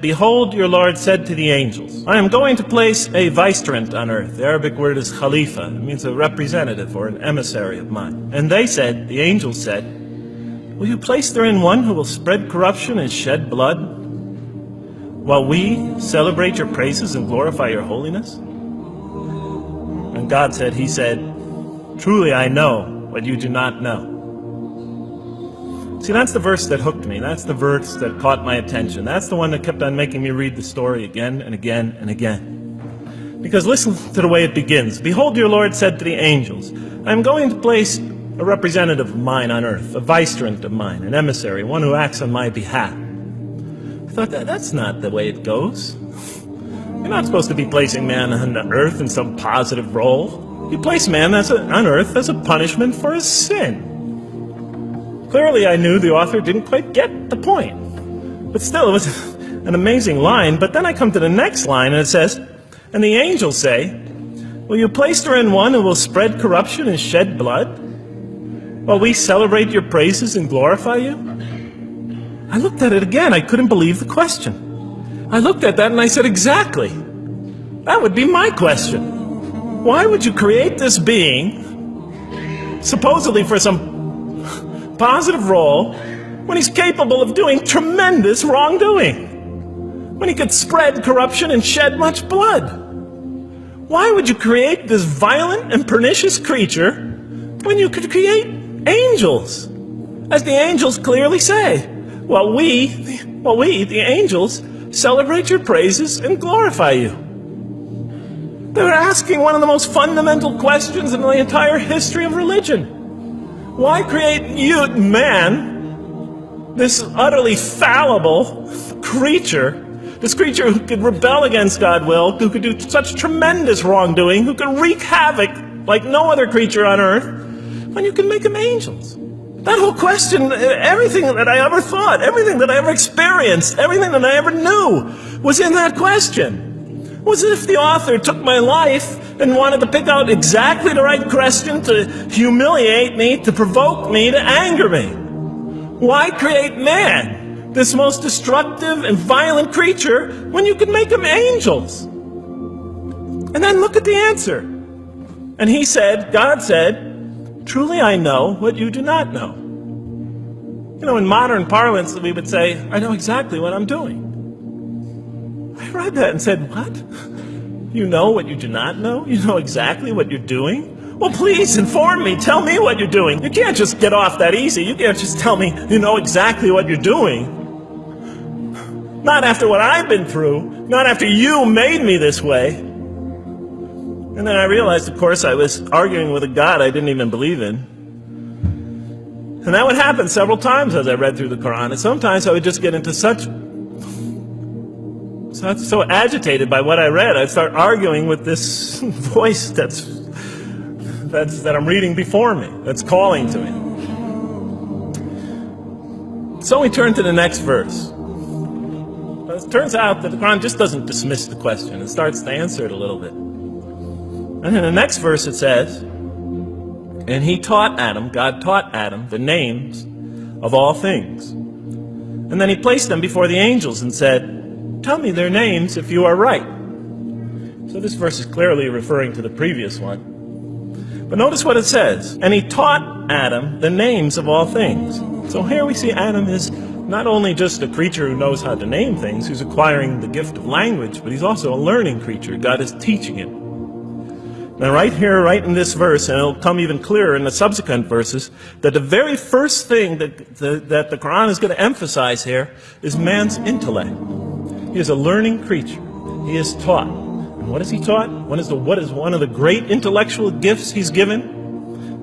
"Behold, your Lord said to the angels, I am going to place a vicegerent on earth." The Arabic word is khalifa. It means a representative or an emissary of mine. "And they said," the angels said, "Will you place therein one who will spread corruption and shed blood, while we celebrate your praises and glorify your holiness?" And God said, He said, "Truly I know what you do not know." See, that's the verse that hooked me. That's the verse that caught my attention. That's the one that kept on making me read the story again and again and again. Because listen to the way it begins. "Behold, your Lord said to the angels, I am going to place a representative of mine on earth, a vicegerent of mine, an emissary, one who acts on my behalf." I thought, that's not the way it goes. You're not supposed to be placing man on earth in some positive role. You place man on earth as a punishment for his sin. Clearly, I knew the author didn't quite get the point. But still, it was an amazing line. But then I come to the next line, and it says, "And the angels say, will you place therein one who will spread corruption and shed blood, while we celebrate your praises and glorify you?" I looked at it again. I couldn't believe the question. I looked at that and I said, exactly. That would be my question. Why would you create this being, supposedly for some positive role, when he's capable of doing tremendous wrongdoing? When he could spread corruption and shed much blood? Why would you create this violent and pernicious creature when you could create angels? As the angels clearly say, Well, we, the angels, celebrate your praises and glorify you. They were asking one of the most fundamental questions in the entire history of religion. Why create you, man, this utterly fallible creature, this creature who could rebel against God's will, who could do such tremendous wrongdoing, who could wreak havoc like no other creature on earth, when you can make them angels? That whole question, everything that I ever thought, everything that I ever experienced, everything that I ever knew was in that question. It was as if the author took my life and wanted to pick out exactly the right question to humiliate me, to provoke me, to anger me. Why create man, this most destructive and violent creature, when you could make them angels? And then look at the answer. And he said, God said, "Truly I know what you do not know." You know, in modern parlance, we would say, "I know exactly what I'm doing." I read that and said, what? You know what you do not know? You know exactly what you're doing? Well, please inform me. Tell me what you're doing. You can't just get off that easy. You can't just tell me you know exactly what you're doing. Not after what I've been through. Not after you made me this way. And then I realized, of course, I was arguing with a God I didn't even believe in. And that would happen several times as I read through the Quran. And sometimes I would just get into so agitated by what I read, I'd start arguing with this voice that I'm reading before me, that's calling to me. So we turn to the next verse. It turns out that the Quran just doesn't dismiss the question. It starts to answer it a little bit. And in the next verse it says, "And he taught Adam," God taught Adam, "the names of all things. And then he placed them before the angels and said, tell me their names if you are right." So this verse is clearly referring to the previous one. But notice what it says. "And he taught Adam the names of all things." So here we see Adam is not only just a creature who knows how to name things, who's acquiring the gift of language, but he's also a learning creature. God is teaching him. Now right here, right in this verse, and it'll come even clearer in the subsequent verses, that the very first thing that the Quran is going to emphasize here is man's intellect. He is a learning creature. He is taught. And what is he taught? What is one of the great intellectual gifts he's given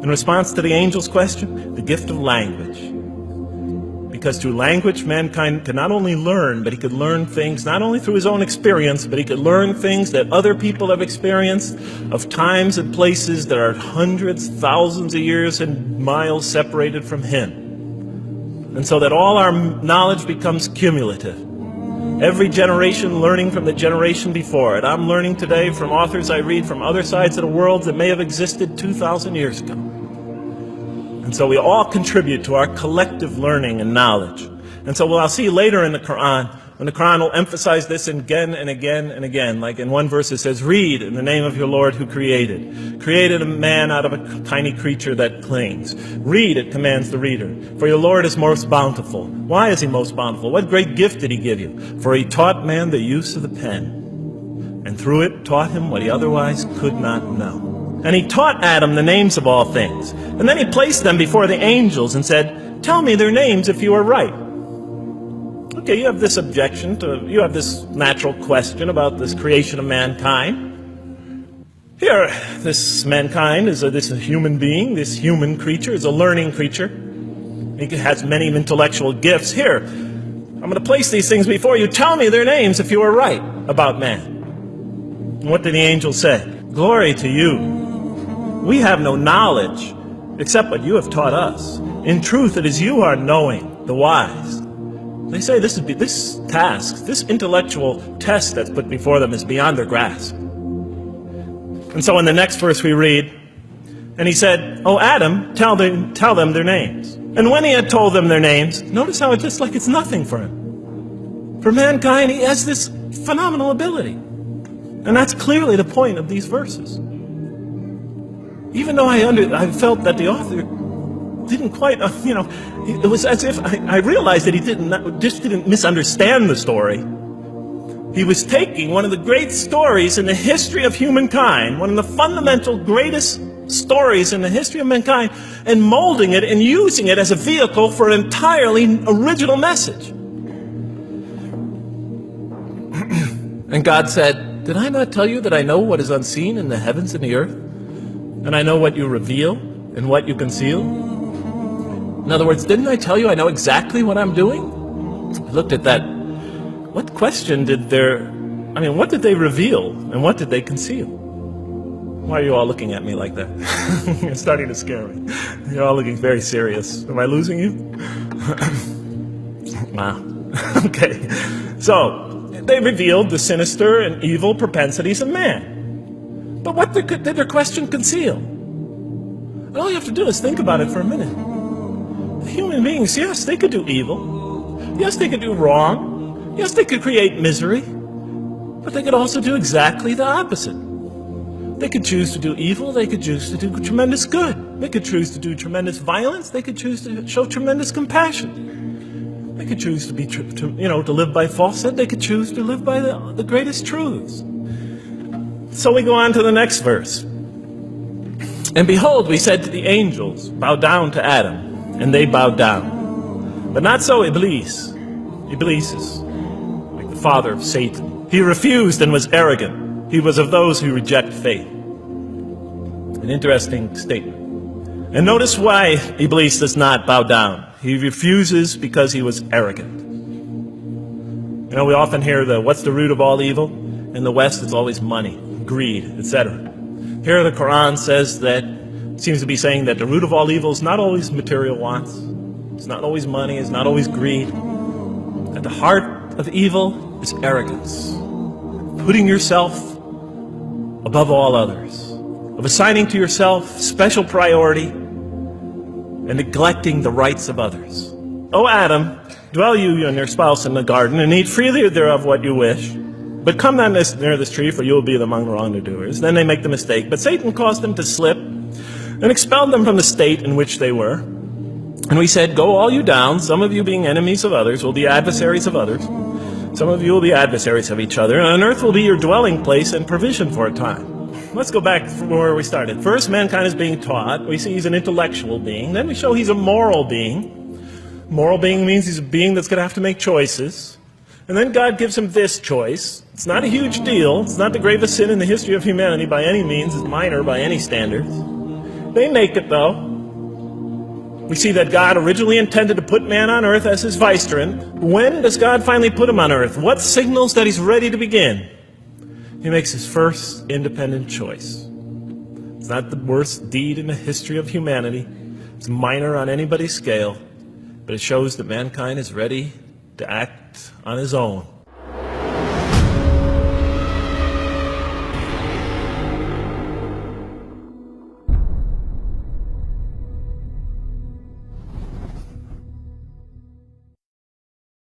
in response to the angel's question? The gift of language. Because through language, mankind can not only learn, but he could learn things not only through his own experience, but he could learn things that other people have experienced of times and places that are hundreds, thousands of years and miles separated from him. And so that all our knowledge becomes cumulative. Every generation learning from the generation before it. I'm learning today from authors I read from other sides of the world that may have existed 2,000 years ago. And so we all contribute to our collective learning and knowledge. And so what I'll see later in the Quran, And the Quran will emphasize this again and again and again. Like in one verse it says, read in the name of your Lord who created a man out of a tiny creature that clings. Read, it commands the reader. For your Lord is most bountiful. Why is he most bountiful? What great gift did he give you? For he taught man the use of the pen, and through it taught him what he otherwise could not know. And he taught Adam the names of all things. And then he placed them before the angels and said, tell me their names if you are right. Okay, you have this objection you have this natural question about this creation of mankind. Here, this mankind is this human being, this human creature is a learning creature. He has many intellectual gifts. Here, I'm going to place these things before you. Tell me their names if you are right about man. And what did the angel say? Glory to you. We have no knowledge except what you have taught us. In truth, it is you who are knowing, the wise. They say this task, this intellectual test that's put before them is beyond their grasp. And so in the next verse we read, and he said, oh Adam, tell them their names. And when he had told them their names, notice how it's just like it's nothing for him. For mankind, he has this phenomenal ability. And that's clearly the point of these verses. Even though I felt that the author didn't quite, it was as if I realized that he didn't misunderstand the story. He was taking one of the great stories in the history of humankind, one of the fundamental greatest stories in the history of mankind, and molding it and using it as a vehicle for an entirely original message. And God said, did I not tell you that I know what is unseen in the heavens and the earth? And I know what you reveal and what you conceal? In other words, didn't I tell you I know exactly what I'm doing? I looked at that. What question what did they reveal and what did they conceal? Why are you all looking at me like that? You're starting to scare me. You're all looking very serious. Am I losing you? Wow. Okay. So, they revealed the sinister and evil propensities of man. But what did their question conceal? And all you have to do is think about it for a minute. Human beings, yes, they could do evil. Yes, they could do wrong. Yes, they could create misery. But they could also do exactly the opposite. They could choose to do evil. They could choose to do tremendous good. They could choose to do tremendous violence. They could choose to show tremendous compassion. They could choose to live by falsehood. They could choose to live by the greatest truths. So we go on to the next verse. And behold, we said to the angels, bow down to Adam, and they bowed down. But not so Iblis. Iblis is like the father of Satan. He refused and was arrogant. He was of those who reject faith. An interesting statement. And notice why Iblis does not bow down. He refuses because he was arrogant. You know, we often hear what's the root of all evil? In the West, it's always money, greed, etc. Here the Quran says seems to be saying that the root of all evil is not always material wants. It's not always money, it's not always greed. At the heart of evil is arrogance. Putting yourself above all others. Of assigning to yourself special priority and neglecting the rights of others. O Adam, dwell you and your spouse in the garden and eat freely thereof what you wish. But come not near this tree, for you will be among the wrongdoers. Then they make the mistake. But Satan caused them to slip and expelled them from the state in which they were. And we said, go all you down, some of you being enemies of others, will be adversaries of others. Some of you will be adversaries of each other, and on earth will be your dwelling place and provision for a time. Let's go back from where we started. First, mankind is being taught. We see he's an intellectual being. Then we show he's a moral being. Moral being means he's a being that's going to have to make choices. And then God gives him this choice. It's not a huge deal. It's not the gravest sin in the history of humanity by any means. It's minor by any standards. They make it, though. We see that God originally intended to put man on earth as his vicegerent. When does God finally put him on earth? What signals that he's ready to begin? He makes his first independent choice. It's not the worst deed in the history of humanity. It's minor on anybody's scale. But it shows that mankind is ready to act on his own.